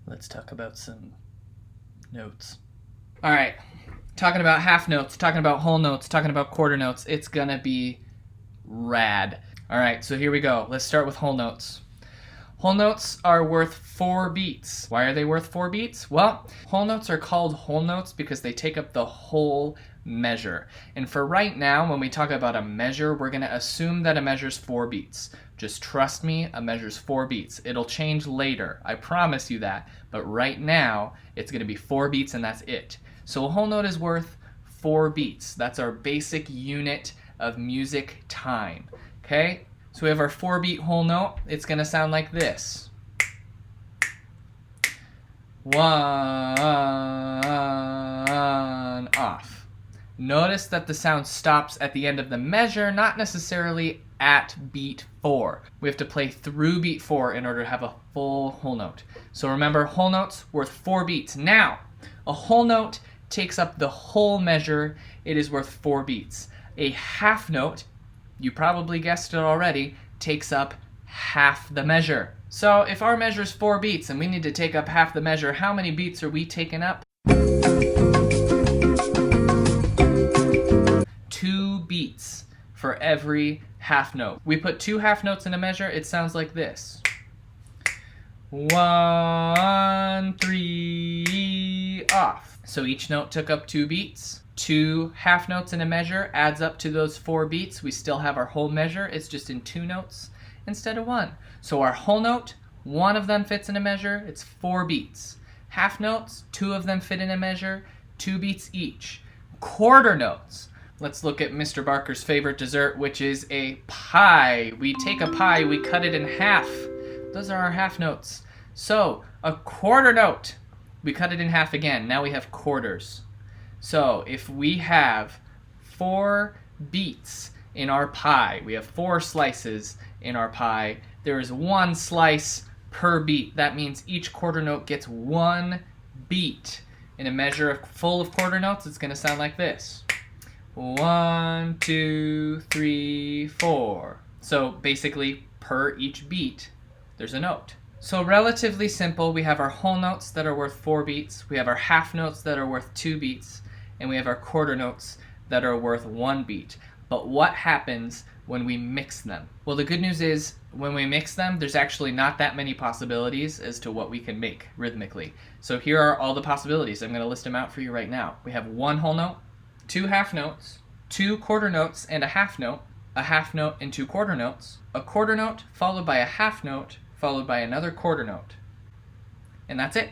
Let's talk about some notes. All right, talking about half notes, talking about whole notes, talking about quarter notes. It's gonna be rad. All right, so here we go. Let's start with whole notes. Whole notes are worth 4 beats. Why are they worth 4 beats? Well, whole notes are called whole notes because they take up the whole measure. And for right now, when we talk about a measure, we're going to assume that a measure's 4 beats. Just trust me, a measure's 4 beats. It'll change later, I promise you that. But right now, it's going to be 4 beats and that's it. So a whole note is worth 4 beats. That's our basic unit of music time. Okay? So we have our 4-beat whole note. It's going to sound like this. 1 off. Notice that the sound stops at the end of the measure, not necessarily at beat 4. We have to play through beat 4 in order to have a full whole note. So remember, whole notes worth 4 beats. Now, a whole note takes up the whole measure. It is worth 4 beats. A half note, you probably guessed it already, takes up half the measure. So if our measure is 4 beats and we need to take up half the measure, how many beats are we taking up? 2 beats for every half note. We put 2 half notes in a measure, it sounds like this. 1, 3, off. So each note took up 2 beats. 2 half notes in a measure adds up to those 4 beats. We still have our whole measure. It's just in 2 notes instead of 1. So our whole note, 1 of them fits in a measure. It's 4 beats. Half notes, 2 of them fit in a measure. 2 beats each. Quarter notes. Let's look at Mr. Barker's favorite dessert, which is a pie. We take a pie, we cut it in half. Those are our half notes. So a quarter note, we cut it in half again. Now we have quarters. So if we have 4 beats in our pie, we have 4 slices in our pie, there is 1 slice per beat. That means each quarter note gets 1 beat. In a measure full of quarter notes, it's going to sound like this. 1, 2, 3, 4. So basically, per each beat, there's a note. So relatively simple. We have our whole notes that are worth 4 beats. We have our half notes that are worth 2 beats. And we have our quarter notes that are worth 1 beat. But what happens when we mix them? Well, the good news is when we mix them, there's actually not that many possibilities as to what we can make rhythmically. So here are all the possibilities. I'm going to list them out for you right now. We have 1 whole note, 2 half notes, 2 quarter notes and a half note and 2 quarter notes, a quarter note followed by a half note, followed by another quarter note. And that's it.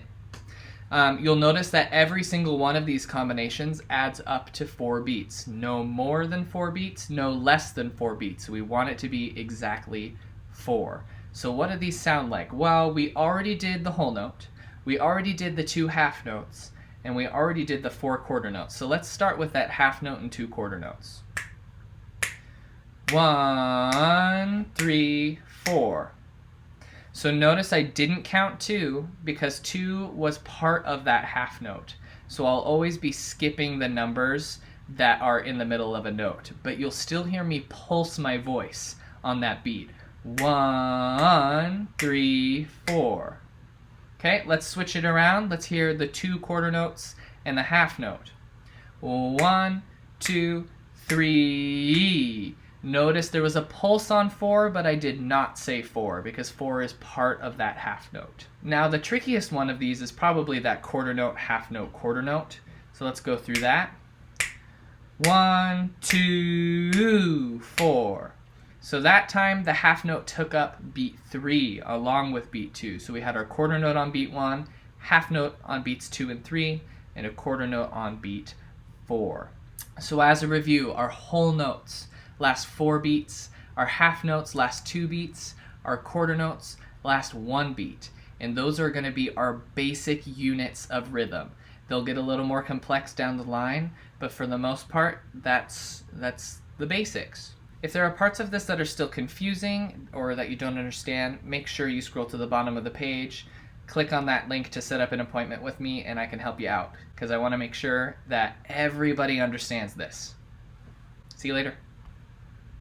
You'll notice that every single one of these combinations adds up to 4 beats. No more than 4 beats, no less than 4 beats. We want it to be exactly 4. So what do these sound like? Well, we already did the whole note, we already did the 2 half notes, and we already did the 4 quarter notes. So let's start with that half note and 2 quarter notes. 1, 3, 4. So notice I didn't count 2 because 2 was part of that half note. So I'll always be skipping the numbers that are in the middle of a note, but you'll still hear me pulse my voice on that beat. 1, 3, 4. Okay, let's switch it around. Let's hear the 2 quarter notes and the half note. 1, 2, 3. Notice there was a pulse on 4, but I did not say 4 because 4 is part of that half note. Now the trickiest one of these is probably that quarter note, half note, quarter note. So let's go through that. 1, 2, 4. So that time the half note took up beat 3 along with beat 2. So we had our quarter note on beat 1, half note on beats 2 and 3, and a quarter note on beat 4. So as a review, our whole notes last 4 beats, our half notes last 2 beats, our quarter notes last 1 beat. And those are going to be our basic units of rhythm. They'll get a little more complex down the line, but for the most part, that's the basics. If there are parts of this that are still confusing or that you don't understand, make sure you scroll to the bottom of the page, click on that link to set up an appointment with me, and I can help you out because I want to make sure that everybody understands this. See you later.